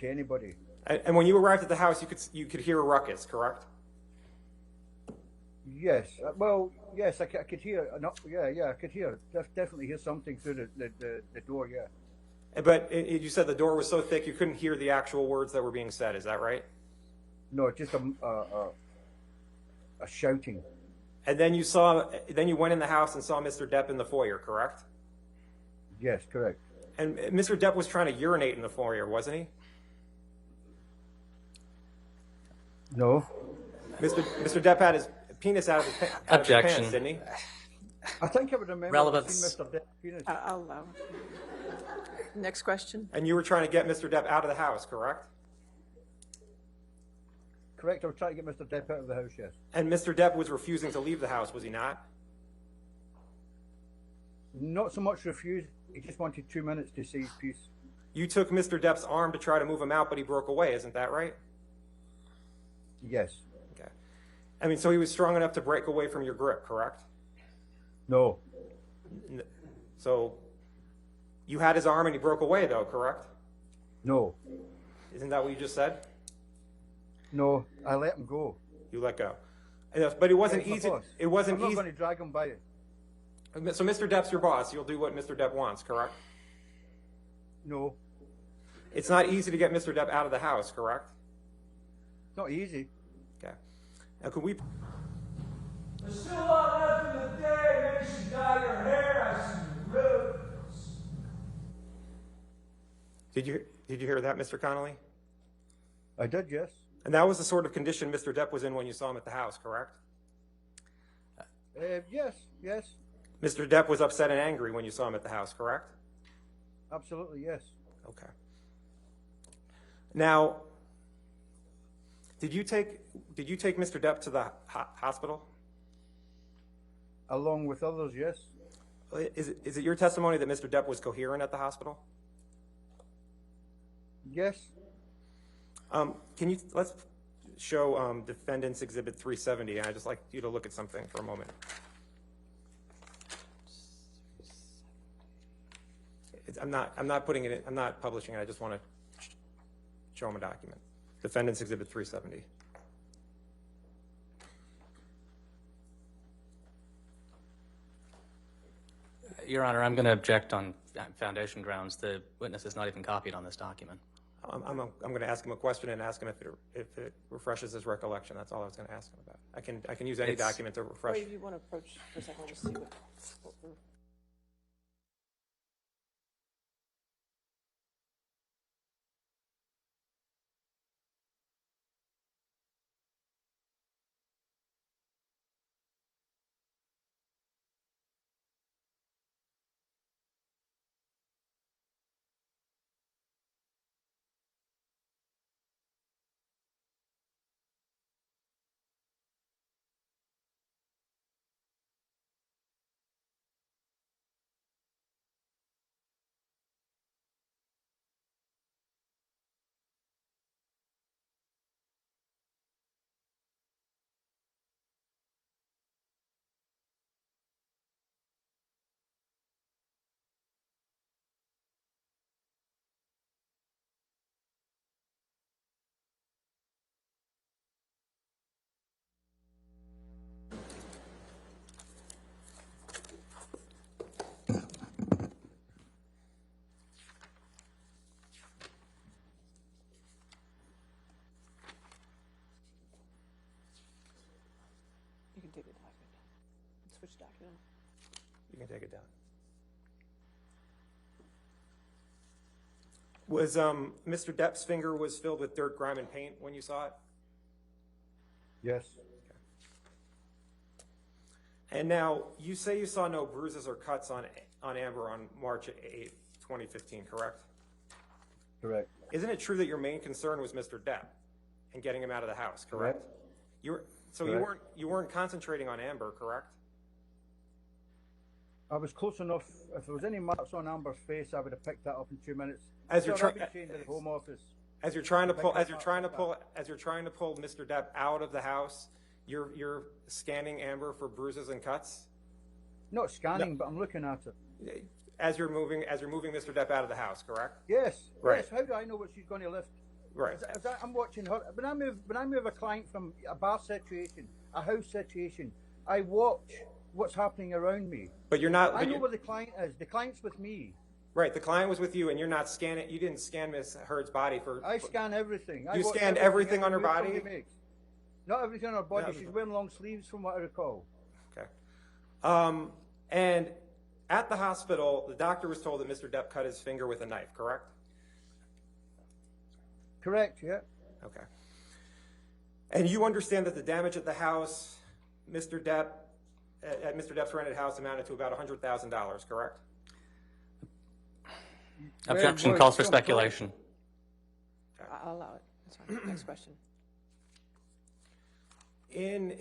to anybody. And when you arrived at the house, you could hear a ruckus, correct? Yes. Well, yes, I could hear. No, yeah, I could hear. Definitely hear something through the door. Yeah. But you said the door was so thick you couldn't hear the actual words that were being said. Is that right? No, just a shouting. And then you went in the house and saw Mr. Depp in the foyer, correct? Yes, correct. And Mr. Depp was trying to urinate in the foyer, wasn't he? No. Mr. Depp had his penis out of his pants, didn't he? I think I would remember Relevance. seeing Mr. Depp's penis. I'll allow it. Next question. And you were trying to get Mr. Depp out of the house, correct? Correct. I was trying to get Mr. Depp out of the house. Yes. And Mr. Depp was refusing to leave the house, was he not? Not so much refused. He just wanted 2 minutes to say his piece. You took Mr. Depp's arm to try to move him out, but he broke away. Isn't that right? Yes. Okay. I mean, so he was strong enough to break away from your grip, correct? No. So you had his arm and he broke away, though, correct? No. Isn't that what you just said? No. I let him go. You let go. But it wasn't easy. It wasn't I'm not easy. going to drag him by it. So Mr. Depp's your boss. You'll do what Mr. Depp wants, correct? No. It's not easy to get Mr. Depp out of the house, correct? It's not easy. Okay. Now, could we... There's still a lot left in the day. Maybe you should dye your hair. I see the roots. Did you hear that, Mr. Connolly? I did, yes. And that was the sort of condition Mr. Depp was in when you saw him at the house, correct? Yes, yes. Mr. Depp was upset and angry when you saw him at the house, correct? Absolutely, yes. Okay. Now, did you take Mr. Depp to the hospital? Along with others, yes. Is it your testimony that Mr. Depp was coherent at the hospital? Yes. Let's show Defendant's Exhibit 370, and I'd just like you to look at something for a moment. I'm not putting it in, I'm not publishing it. I just want to show him a document. Defendant's Exhibit 370. Your Honor, I'm going to object on foundation grounds. The witness is not even copied on this document. I'm going to ask him a question and ask him if it refreshes his recollection. That's all I was going to ask him about. I can use any document to refresh. Wait, if you want to approach for a second, we'll just see what we're... You can take the document down. Switch document. You can take it down. Was Mr. Depp's finger was filled with dirt, grime, and paint when you saw it? Yes. And now, you say you saw no bruises or cuts on Amber on March 8th, 2015, correct? Correct. Isn't it true that your main concern was Mr. Depp and getting him out of the house, correct? Correct. You weren't concentrating on Amber, correct? I was close enough. If there was any marks on Amber's face, I would have picked that up in 2 minutes. As you're trying to the Home Office. As you're trying to pull Mr. Depp out of the house, you're scanning Amber for bruises and cuts? Not scanning, but I'm looking at it. as you're moving Mr. Depp out of the house, correct? Yes. Right. Yes. How do I know what she's going to lift? Right. I'm watching her. When I move a client from a bar situation, a house situation, I watch what's happening around me. But you're not. I know where the client is. The client's with me. Right. The client was with you, and you're not scanning. You didn't scan Miss Heard's body for. I scan everything. You scanned everything on her body? Not everything on her body. No. She's wearing long sleeves, from what I recall. Okay. And at the hospital, the doctor was told that Mr. Depp cut his finger with a knife, correct? Correct. Yeah. Okay. And you understand that the damage at the house, at Mr. Depp's rented house, amounted to about $100,000, correct? Objection Very calls for much. speculation. I'll allow it. That's fine. Next question. In